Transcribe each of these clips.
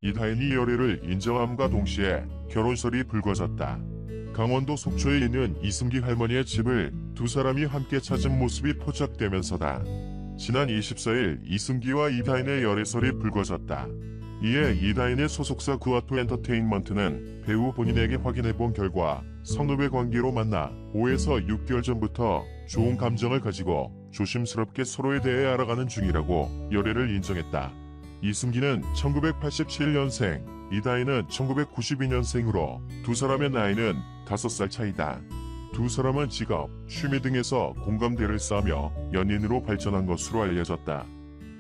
이다인이 열애를 인정함과 동시에 결혼설이 불거졌다. 강원도 속초에 있는 이승기 할머니의 집을 두 사람이 함께 찾은 모습이 포착되면서다. 지난 24일 이승기와 이다인의 열애설이 불거졌다. 이에 이다인의 소속사 구아토 엔터테인먼트는 배우 본인에게 확인해본 결과 선후배 관계로 만나 5에서 6개월 전부터 좋은 감정을 가지고 조심스럽게 서로에 대해 알아가는 중이라고 열애를 인정했다. 이승기는 1987년생, 이다인은 1992년생으로 두 사람의 나이는 5살 차이다. 두 사람은 직업, 취미 등에서 공감대를 쌓으며 연인으로 발전한 것으로 알려졌다.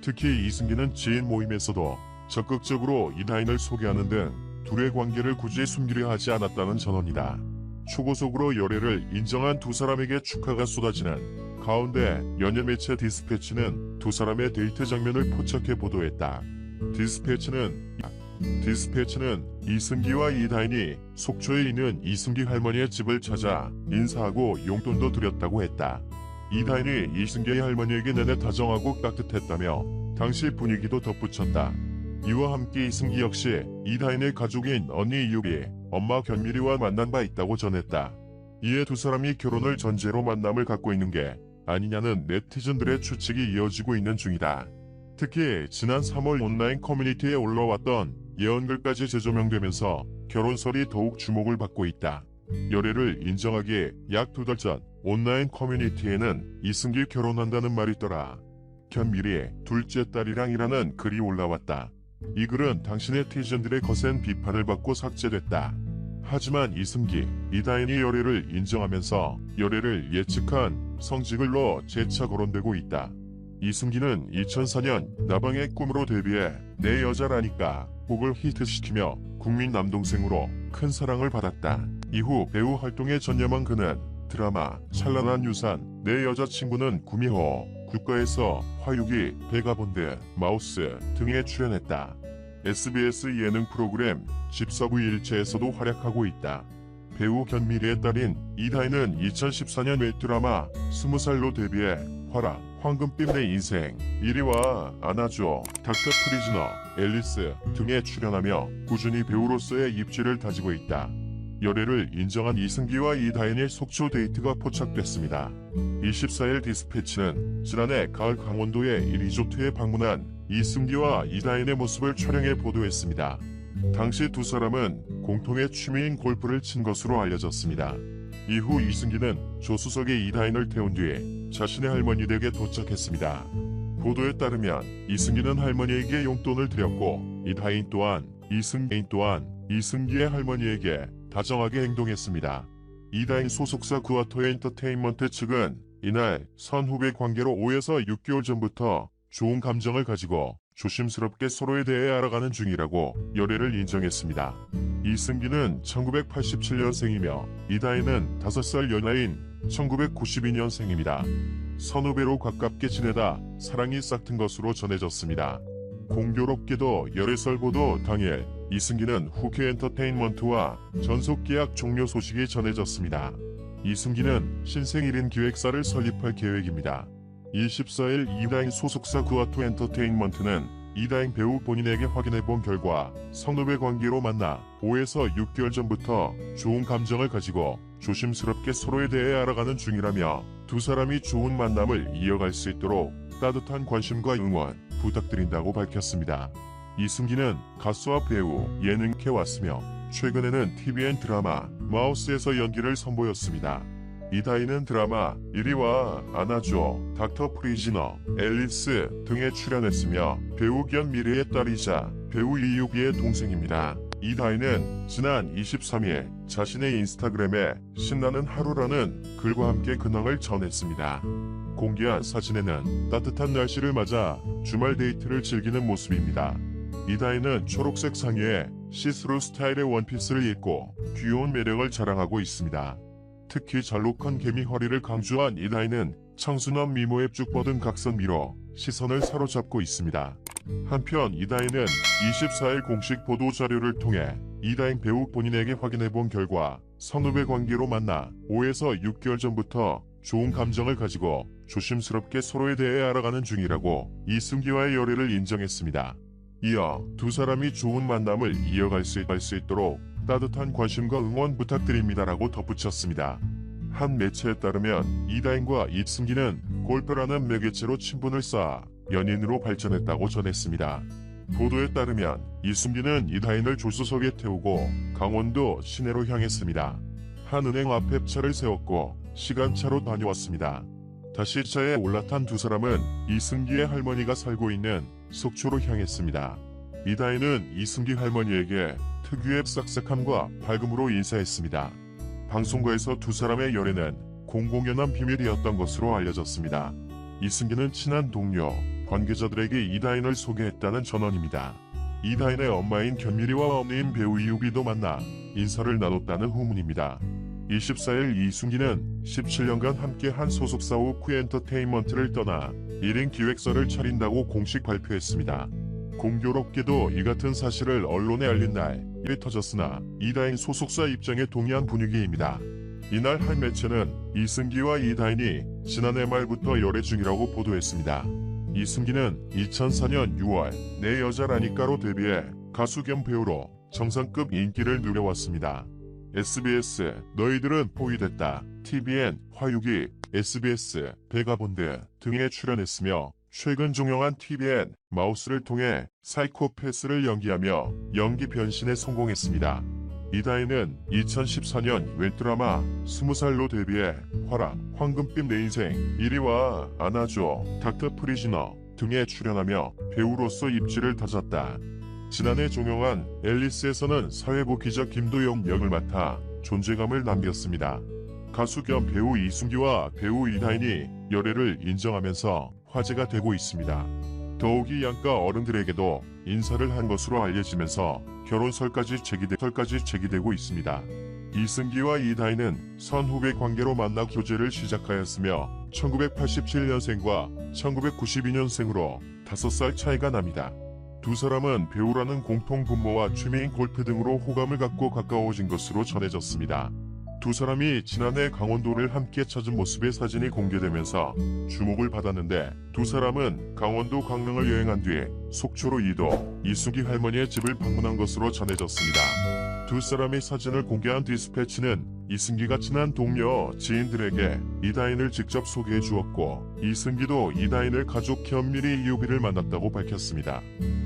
특히 이승기는 지인 모임에서도 적극적으로 이다인을 소개하는 등 둘의 관계를 굳이 숨기려 하지 않았다는 전언이다. 초고속으로 열애를 인정한 두 사람에게 축하가 쏟아지는 가운데 연예 매체 디스패치는 두 사람의 데이트 장면을 포착해 보도했다. 디스패치는 이승기와 이다인이 속초에 있는 이승기 할머니의 집을 찾아 인사하고 용돈도 드렸다고 했다. 이다인이 이승기의 할머니에게 내내 다정하고 따뜻했다며 당시 분위기도 덧붙였다. 이와 함께 이승기 역시 이다인의 가족인 언니 이유리, 엄마 견미리와 만난 바 있다고 전했다. 이에 두 사람이 결혼을 전제로 만남을 갖고 있는 게 아니냐는 네티즌들의 추측이 이어지고 있는 중이다. 특히 지난 3월 온라인 커뮤니티에 올라왔던 예언글까지 재조명되면서 결혼설이 더욱 주목을 받고 있다. 열애를 인정하기에 약 2달 전 온라인 커뮤니티에는 이승기 결혼한다는 말이 있더라. 견미리 둘째 딸이랑이라는 글이 올라왔다. 이 글은 당시 네티즌들의 거센 비판을 받고 삭제됐다. 하지만 이승기, 이다인이 열애를 인정하면서 열애를 예측한 성지글로 재차 거론되고 있다. 이승기는 2004년 나방의 꿈으로 데뷔해 내 여자라니까 곡을 히트시키며 국민 남동생으로 큰 사랑을 받았다. 이후 배우 활동에 전념한 그는 드라마 찬란한 유산, 내 여자친구는 구미호, 국가에서 화유기, 베가본드, 마우스 등에 출연했다. SBS 예능 프로그램 집사부 일체에서도 활약하고 있다. 배우 견미리의 딸인 이다인은 2014년 웹드라마 20살로 데뷔해 화랑, 황금빛 내 인생, 이리와 안아줘, 닥터 프리즈너, 앨리스 등에 출연하며 꾸준히 배우로서의 입지를 다지고 있다. 열애를 인정한 이승기와 이다인의 속초 데이트가 포착됐습니다. 24일 디스패치는 지난해 가을 강원도의 이 리조트에 방문한 이승기와 이다인의 모습을 촬영해 보도했습니다. 당시 두 사람은 공통의 취미인 골프를 친 것으로 알려졌습니다. 이후 이승기는 조수석에 이다인을 태운 뒤 자신의 할머니 댁에 도착했습니다. 보도에 따르면 이승기는 할머니에게 용돈을 드렸고 이다인 또한 이승기의 할머니에게 다정하게 행동했습니다. 이다인 소속사 구아토 엔터테인먼트 측은 이날 선후배 관계로 5에서 6개월 전부터 좋은 감정을 가지고 조심스럽게 서로에 대해 알아가는 중이라고 열애를 인정했습니다. 이승기는 1987년생이며 이다인은 5살 연하인 1992년생입니다. 선후배로 가깝게 지내다 사랑이 싹튼 것으로 전해졌습니다. 공교롭게도 열애설 보도 당일 이승기는 후케 엔터테인먼트와 전속계약 종료 소식이 전해졌습니다. 이승기는 신생 1인 기획사를 설립할 계획입니다. 24일 이다인 소속사 구아토 엔터테인먼트는 이다인 배우 본인에게 확인해본 결과 선후배 관계로 만나 5에서 6개월 전부터 좋은 감정을 가지고 조심스럽게 서로에 대해 알아가는 중이라며 두 사람이 좋은 만남을 이어갈 수 있도록 따뜻한 관심과 응원 부탁드린다고 밝혔습니다. 이승기는 가수와 배우, 예능캐 왔으며 최근에는 TVN 드라마 마우스에서 연기를 선보였습니다. 이다인은 드라마 이리와 안아줘, 닥터 프리즈너, 앨리스 등에 출연했으며 배우 견미리의 딸이자 배우 이유비의 동생입니다. 이다인은 지난 23일 자신의 인스타그램에 신나는 하루라는 글과 함께 근황을 전했습니다. 공개한 사진에는 따뜻한 날씨를 맞아 주말 데이트를 즐기는 모습입니다. 이다인은 초록색 상의에 시스루 스타일의 원피스를 입고 귀여운 매력을 자랑하고 있습니다. 특히 잘록한 개미 허리를 강조한 이다인은 청순한 미모에 쭉 뻗은 각선미로 시선을 사로잡고 있습니다. 한편 이다인은 24일 공식 보도자료를 통해 이다인 배우 본인에게 확인해본 결과 선후배 관계로 만나 5에서 6개월 전부터 좋은 감정을 가지고 조심스럽게 서로에 대해 알아가는 중이라고 이승기와의 열애를 인정했습니다. 이어 두 사람이 좋은 만남을 이어갈 수 있도록 따뜻한 관심과 응원 부탁드립니다라고 덧붙였습니다. 한 매체에 따르면 이다인과 이승기는 골프라는 매개체로 친분을 쌓아 연인으로 발전했다고 전했습니다. 보도에 따르면 이승기는 이다인을 조수석에 태우고 강원도 시내로 향했습니다. 한 은행 앞에 차를 세웠고 시간차로 다녀왔습니다. 다시 차에 올라탄 두 사람은 이승기의 할머니가 살고 있는 속초로 향했습니다. 이다인은 이승기 할머니에게 특유의 싹싹함과 밝음으로 인사했습니다. 방송국에서 두 사람의 열애는 공공연한 비밀이었던 것으로 알려졌습니다. 이승기는 친한 동료, 관계자들에게 이다인을 소개했다는 전언입니다. 이다인의 엄마인 견미리와 어머니인 배우 이유비도 만나 인사를 나눴다는 후문입니다. 24일 이승기는 17년간 함께한 소속사 오크 엔터테인먼트를 떠나 1인 기획사를 차린다고 공식 발표했습니다. 공교롭게도 이 같은 사실을 언론에 알린 날 일이 터졌으나 이다인 소속사 입장에 동의한 분위기입니다. 이날 한 매체는 이승기와 이다인이 지난해 말부터 열애 중이라고 보도했습니다. 이승기는 2004년 6월 내 여자라니까로 데뷔해 가수 겸 배우로 정상급 인기를 누려왔습니다. SBS 너희들은 포위됐다, TVN 화유기, SBS 베가본드 등에 출연했으며 최근 종영한 TVN 마우스를 통해 사이코패스를 연기하며 연기 변신에 성공했습니다. 이다인은 2014년 웹드라마 20살로 데뷔해 화랑, 황금빛 내 인생, 이리 와, 안아줘, 닥터 프리즈너 등에 출연하며 배우로서 입지를 다졌다. 지난해 종영한 앨리스에서는 사회부 기자 김도영 역을 맡아 존재감을 남겼습니다. 가수 겸 배우 이승기와 배우 이다인이 열애를 인정하면서 화제가 되고 있습니다. 더욱이 양가 어른들에게도 인사를 한 것으로 알려지면서 결혼설까지 제기되고 있습니다. 이승기와 이다인은 선후배 관계로 만나 교제를 시작하였으며 1987년생과 1992년생으로 5살 차이가 납니다. 두 사람은 배우라는 공통 분모와 취미인 골프 등으로 호감을 갖고 가까워진 것으로 전해졌습니다. 두 사람이 지난해 강원도를 함께 찾은 모습의 사진이 공개되면서 주목을 받았는데 두 사람은 강원도 강릉을 여행한 뒤 속초로 이동, 이승기 할머니의 집을 방문한 것으로 전해졌습니다. 두 사람의 사진을 공개한 디스패치는 이승기가 친한 동료, 지인들에게 이다인을 직접 소개해 주었고 이승기도 이다인을 가족 견미리 이유비를 만났다고 밝혔습니다.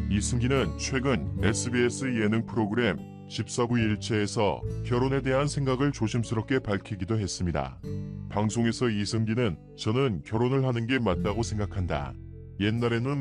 이승기는 최근 SBS 예능 프로그램 집사부 일체에서 결혼에 대한 생각을 조심스럽게 밝히기도 했습니다. 방송에서 이승기는 저는 결혼을 하는 게 맞다고 생각한다. 옛날에는